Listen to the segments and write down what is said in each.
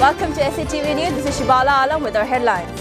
Welcome to SATV News. This is Shibala Alam with our headlines.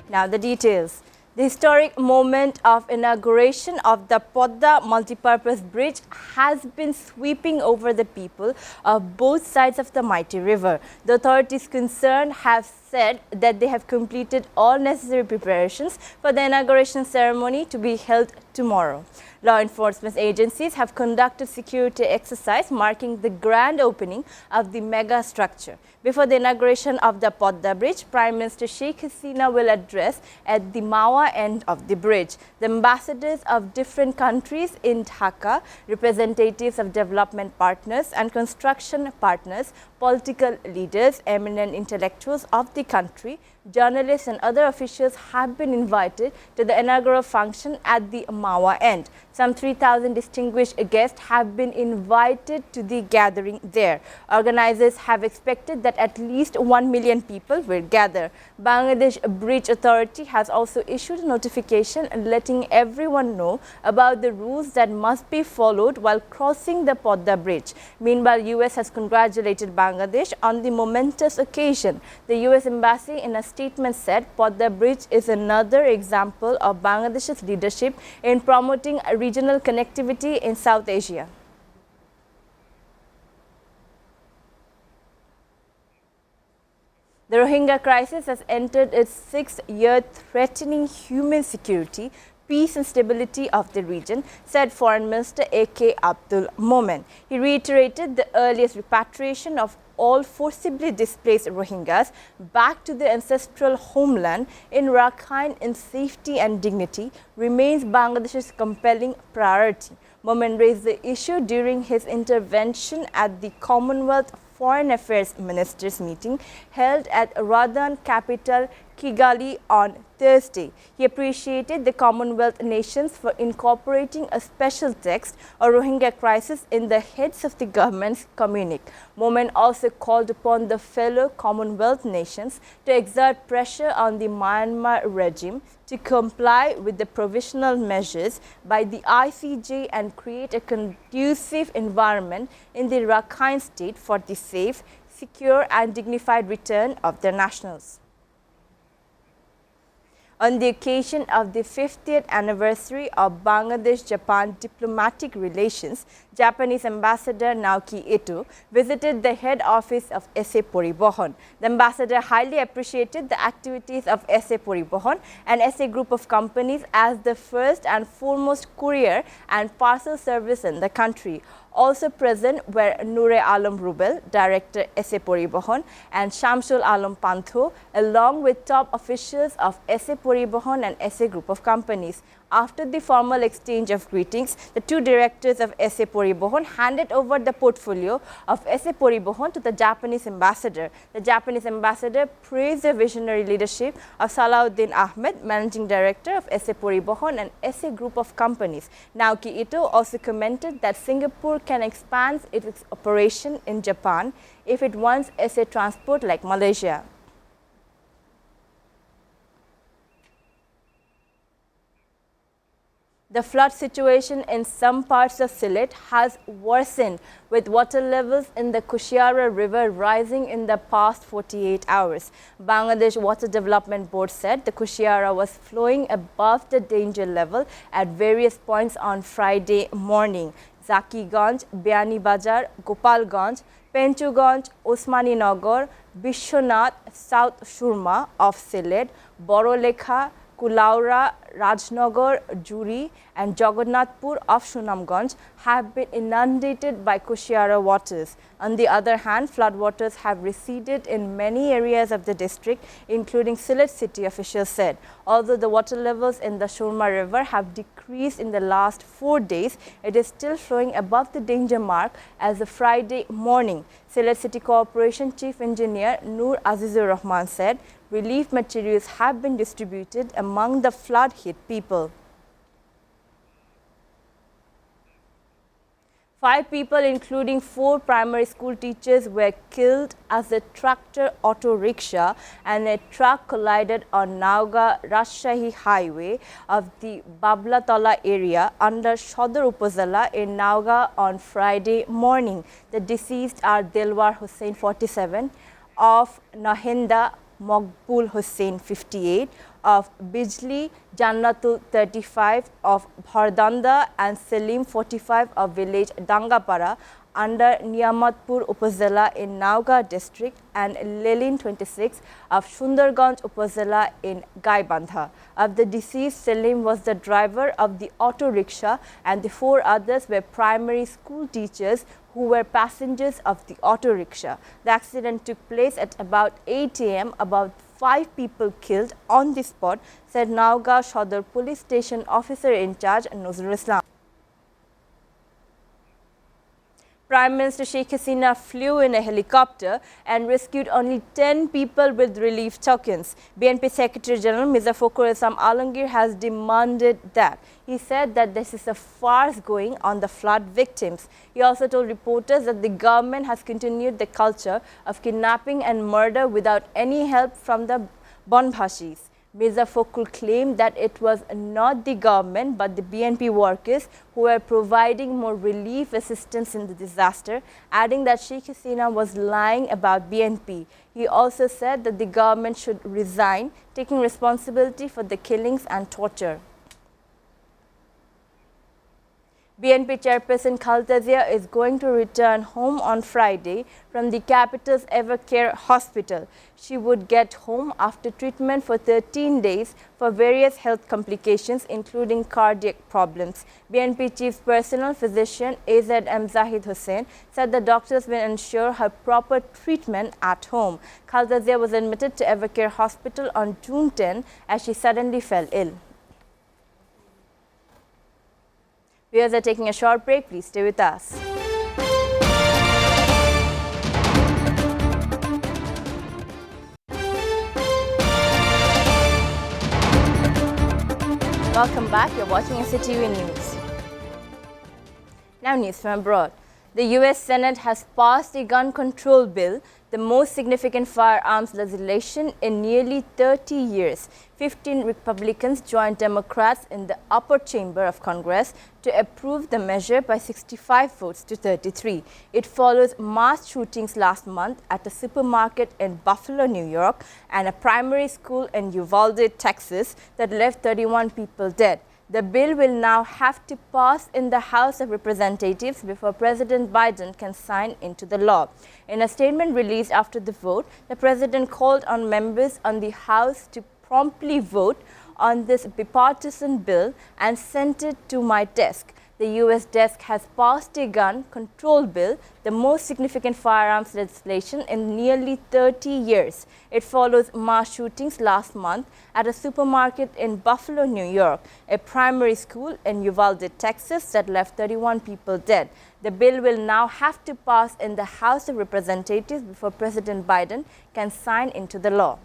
Now the details. The historic moment of inauguration of the Podda multipurpose bridge has been sweeping over the people of both sides of the mighty river. The authorities concerned have said that they have completed all necessary preparations for the inauguration ceremony to be held tomorrow. Law enforcement agencies have conducted security exercise marking the grand opening of the mega structure. Before the inauguration of the Podda Bridge, Prime Minister Sheikh Hasina will address at the Mawa end of the bridge. The ambassadors of different countries in Dhaka, representatives of development partners and construction partners, political leaders, eminent intellectuals of the country, journalists and other officials have been invited to the inaugural function at the Mawa end. Some 3,000 distinguished guests have been invited to the gathering there. Organizers have expected that at least 1 million people will gather. Bangladesh Bridge Authority has also issued a notification letting everyone know about the rules that must be followed while crossing the Podda Bridge. Meanwhile, US has congratulated Bangladesh on the momentous occasion. The US Embassy in a statement said Podda Bridge is another example of Bangladesh's leadership in promoting regional connectivity in South Asia. The Rohingya crisis has entered its sixth year, threatening human security, peace and stability of the region, said Foreign Minister A.K. Abdul Momen. He reiterated the earliest repatriation of all forcibly displaced Rohingyas back to their ancestral homeland in Rakhine in safety and dignity remains Bangladesh's compelling priority. Momen raised the issue during his intervention at the Commonwealth Foreign Affairs Ministers meeting held at Rwandan capital Kigali on Thursday. He appreciated the Commonwealth nations for incorporating a special text on Rohingya crisis in the heads of the government's communique. Momen also called upon the fellow Commonwealth nations to exert pressure on the Myanmar regime to comply with the provisional measures by the ICJ and create a conducive environment in the Rakhine state for the safe, secure and dignified return of their nationals. On the occasion of the 50th anniversary of Bangladesh-Japan diplomatic relations, Japanese Ambassador Naoki Ito visited the head office of SA Poribohon. The ambassador highly appreciated the activities of SA Poribohon and SA Group of companies as the first and foremost courier and parcel service in the country. Also present were Nure Alam Rubel, Director SA Poribohon, and Shamsul Alam Pantho, along with top officials of SA Poribohon and SA Group of companies. After the formal exchange of greetings, the two directors of SA Poribohon handed over the portfolio of SA Poribohon to the Japanese ambassador. The Japanese ambassador praised the visionary leadership of Salahuddin Ahmed, Managing Director of SA Poribohon and SA Group of companies. Naoki Ito also commented that Singapore can expand its operation in Japan if it wants SA transport like Malaysia. The flood situation in some parts of Sylhet has worsened, with water levels in the Kushiara River rising in the past 48 hours. Bangladesh Water Development Board said the Kushiara was flowing above the danger level at various points on Friday morning. Zakiganj, Biani Bazar, Gopalganj, Penchuganj, Osmani Nagar, Bishwanath, South Shurma of Sylhet, Borolekha, Kulaura, Rajnagar, Juri and Jagannathpur of Sunamganj have been inundated by Kushiara waters. On the other hand, floodwaters have receded in many areas of the district, including Sylhet city, officials said. Although the water levels in the Shurma River have decreased in the last 4 days, it is still flowing above the danger mark as of Friday morning. Sylhet City Corporation Chief Engineer Noor Azizur Rahman said relief materials have been distributed among the flood-hit people. 5 people, including 4 primary school teachers, were killed as a tractor auto rickshaw and a truck collided on Nauga-Rajshahi highway of the Bablatala area under Shodor Upazila in Nauga on Friday morning. The deceased are Delwar Hussain, 47, of Nahinda Maqbul Hussain, 58, of Bijli Jannatul, 35, of Bhardanda, and Selim, 45, of village Dangapara under Niyamatpur Upazila in Nauga district, and Lelin, 26, of Sundarganj Upazila in Gaibandha. Of the deceased, Selim was the driver of the auto rickshaw and the 4 others were primary school teachers who were passengers of the auto rickshaw. The accident took place at about 8 a.m. About 5 people killed on the spot, said Nauga Shodor Police Station Officer in charge Nuzrul Islam. Prime Minister Sheikh Hasina flew in a helicopter and rescued only 10 people with relief tokens. BNP Secretary General Mirza Fakhrul Islam Alamgir has demanded that. He said that this is a farce going on the flood victims. He also told reporters that the government has continued the culture of kidnapping and murder without any help from the Bonbhashis. Mirza Fakhrul claimed that it was not the government but the BNP workers who were providing more relief assistance in the disaster, adding that Sheikh Hasina was lying about BNP. He also said that the government should resign, taking responsibility for the killings and torture. BNP chairperson Khaleda Zia is going to return home on Friday from the capital's Evercare hospital. She would get home after treatment for 13 days for various health complications, including cardiac problems. BNP chief personal physician AZM Zahid Hussain said the doctors will ensure her proper treatment at home. Khaleda Zia was admitted to Evercare hospital on June 10 as she suddenly fell ill. Viewers are taking a short break. Please stay with us. Welcome back. You're watching SATV News. Now news from abroad. The US Senate has passed a gun control bill, the most significant firearms legislation in nearly 30 years. 15 Republicans joined Democrats in the upper chamber of Congress to approve the measure by 65 votes to 33. It follows mass shootings last month at a supermarket in Buffalo, New York, and a primary school in Uvalde, Texas, that left 31 people dead. The bill will now have to pass in the House of Representatives before President Biden can sign into the law. In a statement released after the vote, the president called on members on the House to promptly vote on this bipartisan bill and sent it to my desk. The U.S. desk has passed a gun control bill, the most significant firearms legislation in nearly 30 years. It follows mass shootings last month at a supermarket in Buffalo, New York, a primary school in Uvalde, Texas that left 31 people dead. The bill will now have to pass in the House of Representatives before President Biden can sign into the law.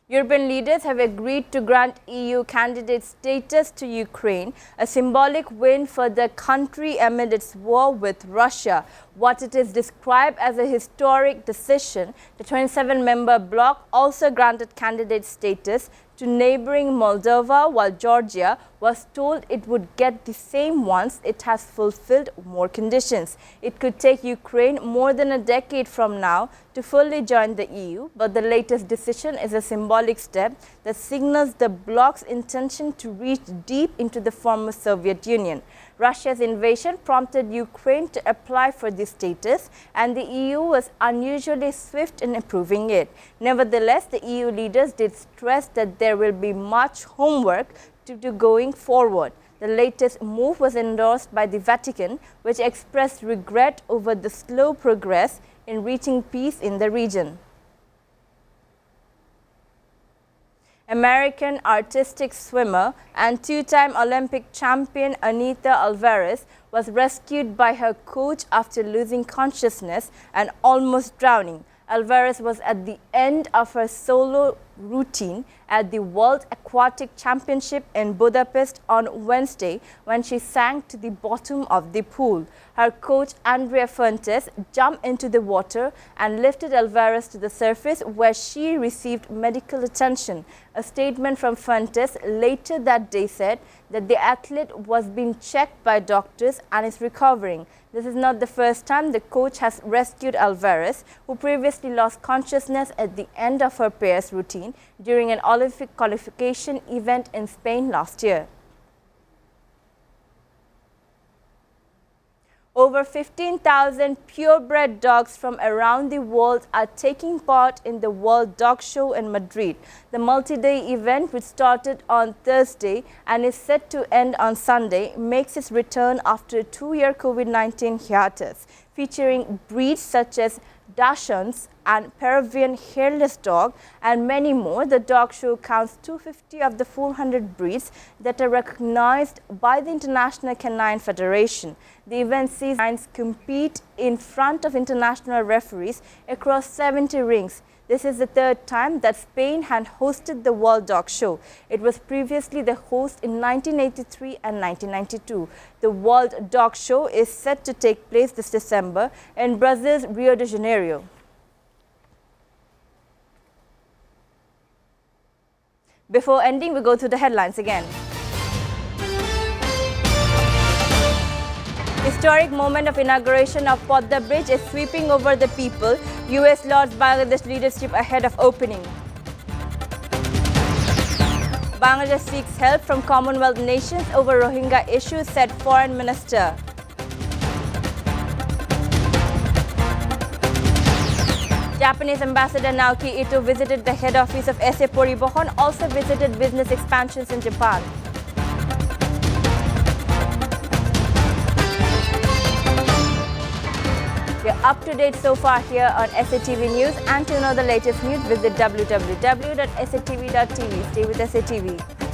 European leaders have agreed to grant EU candidate status to Ukraine, a symbolic win for the country amid its war with Russia. What it is described as a historic decision, the 27-member bloc also granted candidate status to neighboring Moldova, while Georgia was told it would get the same once it has fulfilled more conditions. It could take Ukraine more than a decade from now to fully join the EU, but the latest decision is a symbolic step that signals the bloc's intention to reach deep into the former Soviet Union. Russia's invasion prompted Ukraine to apply for this status, and the EU was unusually swift in approving it. Nevertheless, the EU leaders did stress that there will be much homework to do going forward. The latest move was endorsed by the Vatican, which expressed regret over the slow progress in reaching peace in the region. American artistic swimmer and two-time Olympic champion Anita Alvarez was rescued by her coach after losing consciousness and almost drowning. Alvarez was at the end of her solo routine at the World Aquatic Championship in Budapest on Wednesday when she sank to the bottom of the pool. Her coach Andrea Fuentes jumped into the water and lifted Alvarez to the surface where she received medical attention. A statement from Fuentes later that day said that the athlete was being checked by doctors and is recovering. This is not the first time the coach has rescued Alvarez, who previously lost consciousness at the end of her pairs routine during an Olympic qualification event in Spain last year. Over 15,000 purebred dogs from around the world are taking part in the World Dog Show in Madrid. The multi-day event, which started on Thursday and is set to end on Sunday, makes its return after a 2-year COVID-19 hiatus. Featuring breeds such as Dachshunds and Peruvian hairless dog and many more, the dog show counts 250 of the 400 breeds that are recognized by the International Canine Federation. The event sees canines compete in front of international referees across 70 rings. This is the third time that Spain had hosted the World Dog Show. It was previously the host in 1983 and 1992. The World Dog Show is set to take place this December in Brazil's Rio de Janeiro. Before ending, we go through the headlines again. Historic moment of inauguration of Podda Bridge is sweeping over the people. US lauds Bangladesh leadership ahead of opening. Bangladesh seeks help from Commonwealth nations over Rohingya issue, said Foreign Minister. Japanese Ambassador Naoki Ito visited the head office of SA Poribohon, also visited business expansions in Japan. You're up to date so far here on SATV News, and to know the latest news, visit www.satv.tv. Stay with SATV.